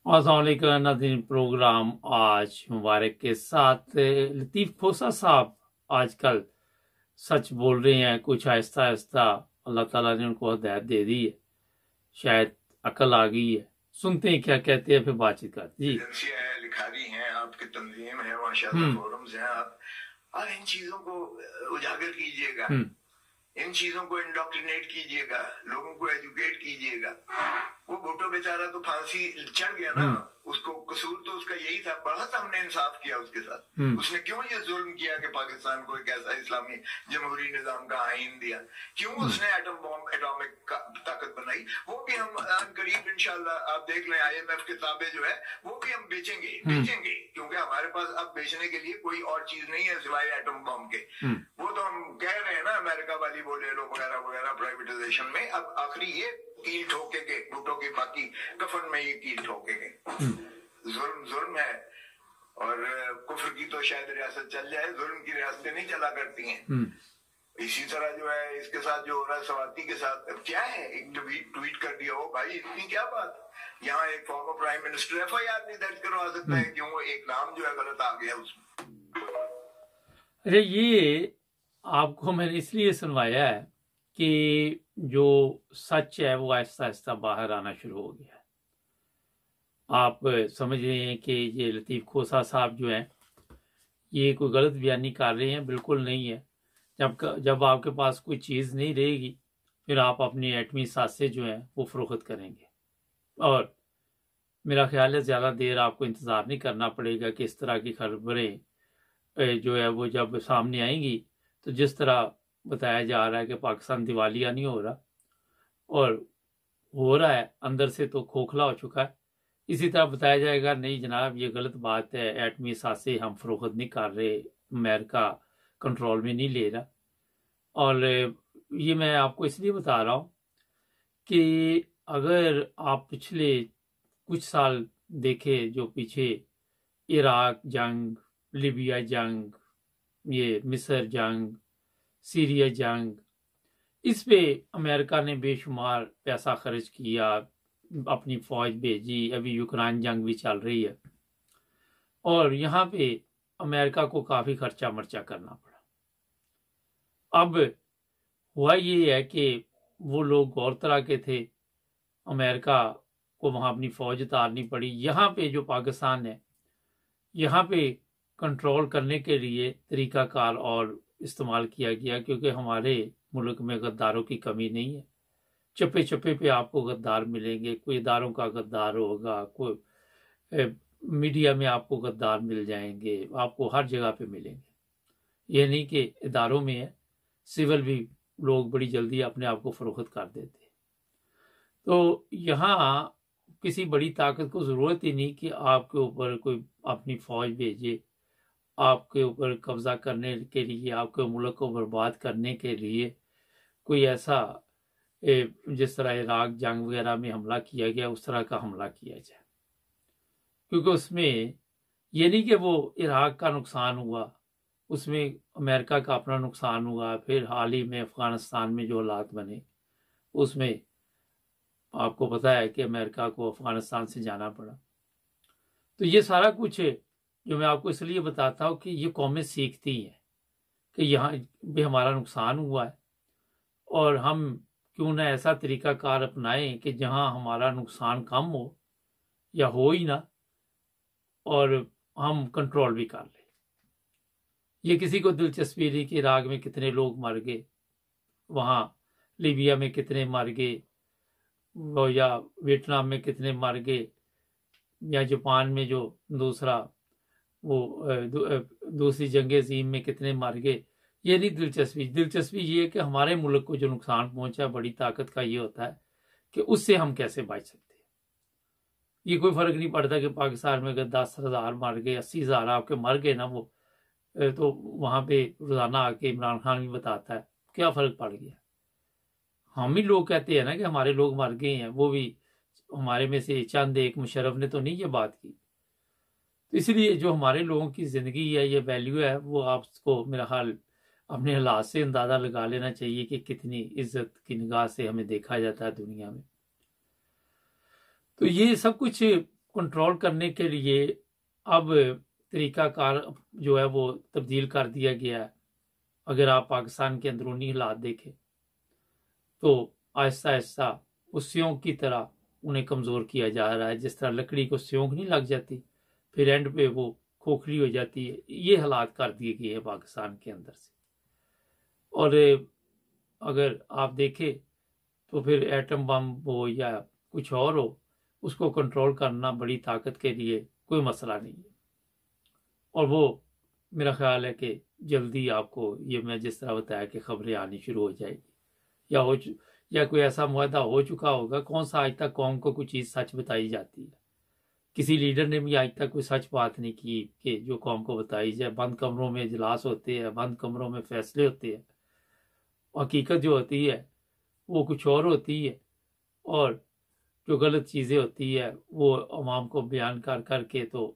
अस्सलाम वालेकुम नाज़रीन। प्रोग्राम आज मुबारक के साथ लतीफ़ खोसा साहब आजकल सच बोल रहे हैं, कुछ आहिस्ता आहिस्ता अल्लाह ताला ने उनको हिदायत दे दी है, शायद अकल आ गई है। सुनते हैं क्या कहते हैं, फिर बातचीत करते जी। लिखारी हैं, आपकी तंजीम है, माशाल्लाह फोरम्स हैं, आप इन चीजों को उजागर कीजिएगा, इन चीजों को इंडोक्ट्रिनेट कीजिएगा, लोगों को एजुकेट कीजिएगा। वो भुट्टो बेचारा तो फांसी चढ़ गया ना, उसको कसूर तो उसका यही था, बड़ा सा हमने इंसाफ किया उसके साथ। उसने क्यों ये जुल्म किया कि पाकिस्तान को एक ऐसा इस्लामी जमहूरी निजाम का आइन दिया, क्यों उसने एटम बॉम्ब एटॉमिक ताकत बनाई, वो भी हम करीब इंशाल्लाह आप देख लें, IMF किताबें जो है वो भी हम बेचेंगे, क्योंकि हमारे पास अब बेचने के लिए कोई और चीज नहीं है सिवाय एटम बॉम्ब के। वो तो हम कह रहे हैं ना, अमेरिका वाली बोले लो वगैरह वगैरह प्राइवेटाइजेशन में, अब आखिरी ये कील ठोकेंगे भुट्टो की, बाकी कफन में ये कील ठोकेंगे। जुल्म है, और कुफ्र की तो शायद रियासत चल जाए, जुल्म की रियासतें नहीं चला करती हैं। इसी तरह जो है इसके साथ जो हो रहा है सवाती के साथ, क्या है, एक ट्वीट कर दिया हो भाई, इतनी क्या बात। यहाँ एक फॉर्मर प्राइम मिनिस्टर FIR नहीं दर्ज करवा सकता है क्यों, वो एक नाम जो है गलत आ गया उसमें। अरे ये आपको मैंने इसलिए सुनवाया है कि जो सच है वो आहिस्ता आहिस्ता बाहर आना शुरू हो गया है। आप समझ रहे हैं कि ये लतीफ़ खोसा साहब जो हैं ये कोई गलत बयानी कर रहे हैं, बिल्कुल नहीं है। जब आपके पास कोई चीज़ नहीं रहेगी फिर आप अपनी एटमी सासे जो हैं वो फरोख्त करेंगे, और मेरा ख्याल है ज़्यादा देर आपको इंतज़ार नहीं करना पड़ेगा कि इस तरह की खबरें जो है वो जब सामने आएंगी तो जिस तरह बताया जा रहा है कि पाकिस्तान दिवालिया नहीं हो रहा, और हो रहा है अंदर से तो खोखला हो चुका है, इसी तरह बताया जाएगा नहीं जनाब ये गलत बात है, एटमी सासे हम फरोख्त नहीं कर रहे, अमेरिका कंट्रोल में नहीं ले रहा। और ये मैं आपको इसलिए बता रहा हूँ कि अगर आप पिछले कुछ साल देखे, जो पीछे इराक जंग, लीबिया जंग, ये मिस्र जंग, सीरिया जंग, इस पे अमेरिका ने बेशुमार पैसा खर्च किया, अपनी फौज भेजी, अभी यूक्रेन जंग भी चल रही है, और यहाँ पे अमेरिका को काफ़ी खर्चा मर्चा करना पड़ा। अब हुआ ये है कि वो लोग गौर तरह के थे, अमेरिका को वहाँ अपनी फौज उतारनी पड़ी। यहाँ पे जो पाकिस्तान है, यहाँ पे कंट्रोल करने के लिए तरीकाकार और इस्तेमाल किया गया, क्योंकि हमारे मुल्क में गद्दारों की कमी नहीं है। चप्पे चप्पे पे आपको गद्दार मिलेंगे, कोई इदारों का गद्दार होगा, कोई मीडिया में आपको गद्दार मिल जाएंगे, आपको हर जगह पे मिलेंगे। ये नहीं कि इदारों में है, सिविल भी लोग बड़ी जल्दी अपने आप को फरोख्त कर देते। तो यहाँ किसी बड़ी ताकत को ज़रूरत ही नहीं कि आपके ऊपर कोई अपनी फौज भेजे, आपके ऊपर कब्जा करने के लिए, आपके मुल्क को बर्बाद करने के लिए कोई ऐसा जिस तरह इराक जंग वगैरह में हमला किया गया उस तरह का हमला किया जाए। क्योंकि उसमें ये नहीं कि वो इराक का नुकसान हुआ, उसमें अमेरिका का अपना नुकसान हुआ, फिर हाल ही में अफ़गानिस्तान में जो हालात बने उसमें आपको पता है कि अमेरिका को अफ़गानिस्तान से जाना पड़ा। तो ये सारा कुछ जो मैं आपको इसलिए बताता हूँ कि ये कौमें सीखती हैं कि यहाँ भी हमारा नुकसान हुआ है, और हम क्यों ना ऐसा तरीकाकार अपनाएं कि जहाँ हमारा नुकसान कम हो या हो ही ना, और हम कंट्रोल भी कर लें। ये किसी को दिलचस्पी नहीं कि इराक में कितने लोग मर गए, वहाँ लीबिया में कितने मर गए, या वियतनाम में कितने मर गए, या जापान में जो दूसरी जंग अज़ीम में कितने मर गए। ये नहीं दिलचस्पी ये है कि हमारे मुल्क को जो नुकसान पहुंचा बड़ी ताकत का ये होता है कि उससे हम कैसे बच सकते हैं। ये कोई फर्क नहीं पड़ता कि पाकिस्तान में अगर 10,000 मर गए, 80,000 आपके मर गए ना, वो तो वहां पे रोजाना आके इमरान खान भी बताता है क्या फर्क पड़ गया। हम ही लोग कहते हैं ना कि हमारे लोग मर गए हैं, वो भी हमारे में से चंद एक मुशर्रफ ने तो नहीं ये बात की। तो इसलिए जो हमारे लोगों की जिंदगी है, ये वैल्यू है, वो आपको मेरा हाल अपने हालात से अंदाजा लगा लेना चाहिए कि कितनी इज्जत की निगाह से हमें देखा जाता है दुनिया में। तो ये सब कुछ کنٹرول کرنے کے لیے اب طریقہ کار جو ہے وہ تبدیل کر دیا گیا ہے. اگر آپ پاکستان کے اندرونی حالات دیکھیں تو آہستہ آہستہ اس سیونک کی طرح انہیں کمزور کیا جا رہا ہے. جس طرح لکڑی کو سیونک نہیں لگ جاتی پھر اینڈ پہ وہ کھوکھلی ہو جاتی ہے, یہ حالات کر دیے گئے ہیں پاکستان کے اندر سے. اور اگر آپ دیکھیں تو پھر ایٹم بم ہو یا کچھ اور ہو, اس کو کنٹرول کرنا بڑی طاقت کے لیے کوئی مسئلہ نہیں ہے. اور وہ میرا خیال ہے کہ جلدی آپ کو یہ میں جس طرح بتایا کہ خبریں آنی شروع ہو جائے گی, یا کوئی ایسا معاہدہ ہو چکا ہوگا. کون سا آج تک قوم کو کوئی چیز سچ بتائی جاتی ہے؟ کسی لیڈر نے بھی آج تک کوئی سچ بات نہیں کی کہ جو قوم کو بتائی جائے. بند کمروں میں اجلاس ہوتے ہیں, بند کمروں میں فیصلے ہوتے ہیں. حقیقت جو ہوتی ہے وہ کچھ اور ہوتی ہے, اور جو غلط چیزیں ہوتی ہے وہ عوام کو بیان کر کے, تو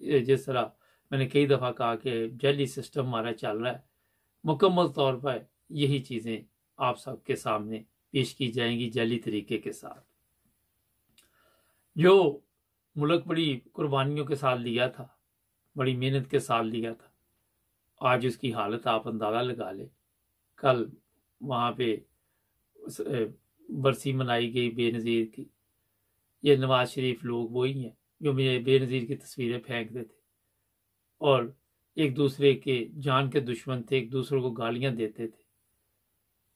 جس طرح میں نے کئی دفعہ کہا کہ جعلی سسٹم ہمارا چل رہا ہے, مکمل طور پر یہی چیزیں آپ سب کے سامنے پیش کی جائیں گی جعلی طریقے کے ساتھ. جو ملک بڑی قربانیوں کے ساتھ لیا تھا, بڑی محنت کے ساتھ لیا تھا, آج اس کی حالت آپ اندازہ لگا لیں. کل وہاں پہ برسی منائی گئی بے نظیر کی. یہ نواز شریف لوگ وہی ہیں جو بے نظیر کی تصویریں پھینکتے تھے اور ایک دوسرے کے جان کے دشمن تھے, ایک دوسرے کو گالیاں دیتے تھے.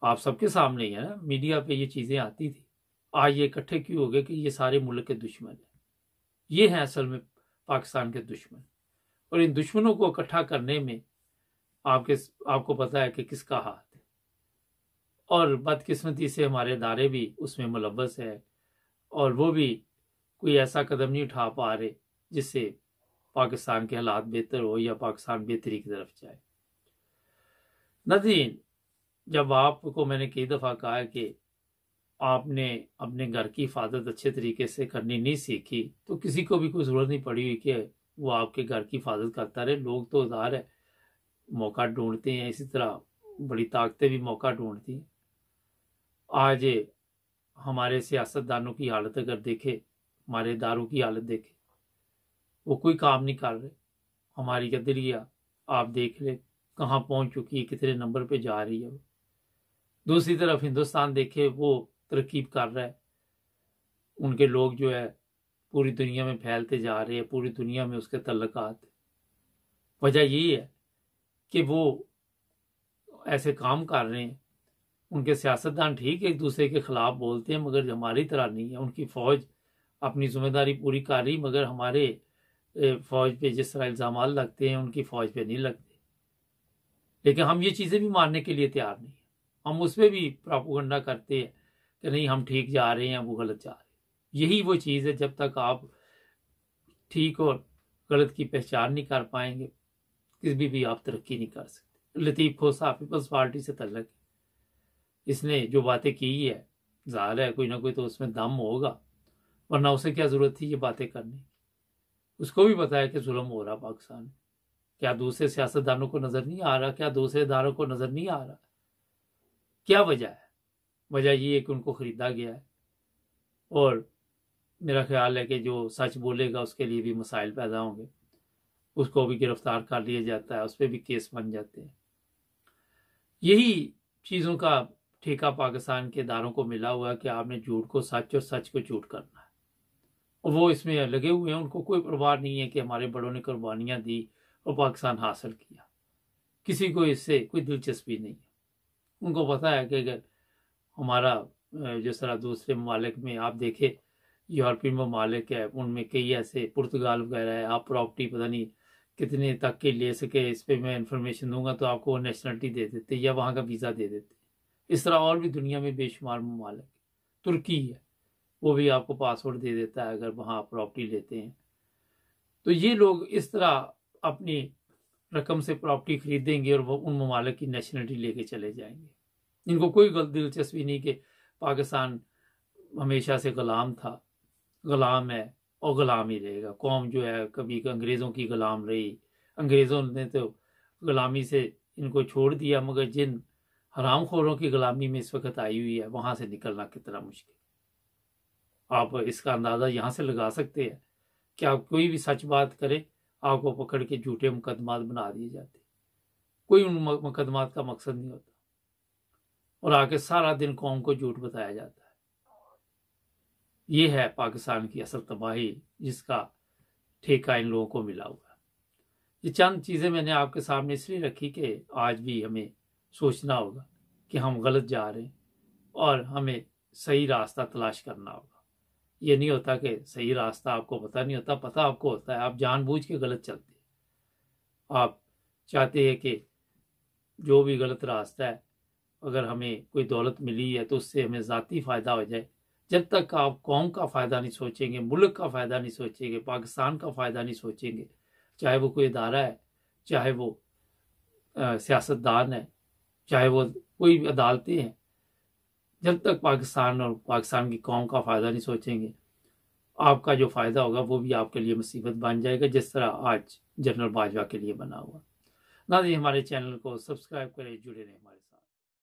آپ سب کے سامنے ہی ہے نا, میڈیا پہ یہ چیزیں آتی تھی. آج یہ اکٹھے کیوں ہو گئے کہ یہ سارے ملک کے دشمن ہیں؟ یہ ہیں اصل میں پاکستان کے دشمن. اور ان دشمنوں کو اکٹھا کرنے میں آپ کو پتا ہے کہ کس کا ہاتھ ہے. اور بدقسمتی سے ہمارے ادارے بھی اس میں ملوث ہے, اور وہ بھی کوئی ایسا قدم نہیں اٹھا پا رہے جس سے پاکستان کے حالات بہتر ہو یا پاکستان بہتری کی طرف جائے. ناظرین, جب آپ کو میں نے کئی دفعہ کہا ہے کہ آپ نے اپنے گھر کی حفاظت اچھے طریقے سے کرنی نہیں سیکھی تو کسی کو بھی کوئی ضرورت نہیں پڑی ہوئی کہ وہ آپ کے گھر کی حفاظت کرتا رہے. لوگ تو ظاہر ہے موقع ڈھونڈتے ہیں, اسی طرح بڑی طاقتیں بھی موقع ڈھونڈتی ہیں. آج ہمارے سیاستدانوں کی حالت اگر دیکھے, ہمارے اداروں کی حالت دیکھے, وہ کوئی کام نہیں کر رہے. ہماری عدلیہ آپ دیکھ لیں کہاں پہنچ چکی ہے, کتنے نمبر پہ جا رہی ہے. دوسری طرف ہندوستان دیکھے وہ ترقی کر رہا ہے, ان کے لوگ جو ہے پوری دنیا میں پھیلتے جا رہے ہیں, پوری دنیا میں اس کے تعلقات. وجہ یہی ہے کہ وہ ایسے کام کر رہے ہیں. ان کے سیاستدان ٹھیک ایک دوسرے کے خلاف بولتے ہیں مگر ہماری طرح نہیں ہے. ان کی فوج اپنی ذمہ داری پوری کر رہی, مگر ہمارے فوج پہ جس طرح الزامات لگتے ہیں ان کی فوج پہ نہیں لگتے. لیکن ہم یہ چیزیں بھی ماننے کے لیے تیار نہیں ہیں. ہم اس میں بھی پراپوگنڈا کرتے ہیں کہ نہیں ہم ٹھیک جا رہے ہیں, وہ غلط جا رہے ہیں. یہی وہ چیز ہے, جب تک آپ ٹھیک اور غلط کی پہچان نہیں کر پائیں گے کسی بھی آپ ترقی نہیں کر سکتے. لطیف کھوسہ پیپلز پارٹی سے تعلق ہے. اس نے جو باتیں کی ہے ظاہر ہے کوئی نہ کوئی تو اس میں دم ہوگا, ورنہ اسے کیا ضرورت تھی یہ باتیں کرنے کی. اس کو بھی پتا ہے کہ ظلم ہو رہا پاکستان میں. کیا دوسرے سیاستدانوں کو نظر نہیں آ رہا؟ کیا دوسرے اداروں کو نظر نہیں آ رہا؟ کیا وجہ ہے؟ وجہ یہ ہے کہ ان کو خریدا گیا ہے, اور میرا خیال ہے کہ جو سچ بولے گا اس کے لیے بھی مسائل پیدا ہوں گے. اس کو بھی گرفتار کر لیا جاتا ہے, اس پہ بھی کیس بن جاتے ہیں. یہی چیزوں کا ٹھیکہ پاکستان کے اداروں کو ملا ہوا کہ آپ نے جھوٹ کو سچ اور سچ کو جھوٹ کرنا ہے, اور وہ اس میں لگے ہوئے ہیں. ان کو کوئی پرواہ نہیں ہے کہ ہمارے بڑوں نے قربانیاں دی اور پاکستان حاصل کیا. کسی کو اس سے کوئی دلچسپی نہیں ہے. ان کو پتا ہے کہ اگر ہمارا جس طرح دوسرے ممالک میں آپ دیکھیں, یورپین ممالک ہے, ان میں کئی ایسے پرتگال وغیرہ ہے, آپ پراپرٹی پتہ نہیں کتنے تک کے لے سکے, اس پہ میں انفارمیشن دوں گا تو آپ کو نیشنلٹی دے دیتے یا وہاں کا ویزا دے دیتے. اس طرح اور بھی دنیا میں بے شمار ممالک. ترکی ہے, وہ بھی آپ کو پاسپورٹ دے دیتا ہے اگر وہاں پراپرٹی لیتے ہیں. تو یہ لوگ اس طرح اپنی رقم سے پراپرٹی خریدیں گے اور وہ ان ممالک کی نیشنلٹی لے کے چلے جائیں گے. ان کو کوئی دلچسپی نہیں کہ پاکستان ہمیشہ سے غلام تھا, غلام ہے اور غلام ہی رہے گا. قوم جو ہے کبھی انگریزوں کی غلام رہی, انگریزوں نے تو غلامی سے ان کو چھوڑ دیا, مگر جن حرام خوروں کی غلامی میں اس وقت آئی ہوئی ہے وہاں سے نکلنا کتنا مشکل. آپ اس کا اندازہ یہاں سے لگا سکتے ہیں कि आप कोई भी सच बात करे आपको पकड़ के झूठे मुकदमात बना दिए जाते, कोई उन मुकदमात का मकसद नहीं होता, और आके सारा दिन कौम को झूठ बताया जाता है। ये है पाकिस्तान की असल तबाही जिसका ठेका इन लोगों को मिला हुआ है। ये चंद चीज़ें मैंने आपके सामने इसलिए रखी कि आज भी हमें सोचना होगा कि हम गलत जा रहे हैं और हमें सही रास्ता तलाश करना होगा। ये नहीं होता कि सही रास्ता आपको पता नहीं होता, पता आपको होता है, आप जानबूझ के गलत चलते हैं। आप चाहते हैं कि जो भी गलत रास्ता है, अगर हमें कोई दौलत मिली है तो उससे हमें ज़ाती फ़ायदा हो जाए। जब तक आप कौम का फ़ायदा नहीं सोचेंगे, मुल्क का फ़ायदा नहीं सोचेंगे, पाकिस्तान का फ़ायदा नहीं सोचेंगे, चाहे वो कोई इदारा है, चाहे वो सियासतदान है, चाहे वो कोई अदालतें हैं, जब तक पाकिस्तान और पाकिस्तान की कौम का फ़ायदा नहीं सोचेंगे, आपका जो फ़ायदा होगा वो भी आपके लिए मुसीबत बन जाएगा, जिस तरह आज जनरल बाजवा के लिए बना हुआ। नाज़रीन, हमारे चैनल को सब्सक्राइब करें, जुड़े रहें हमारे साथ।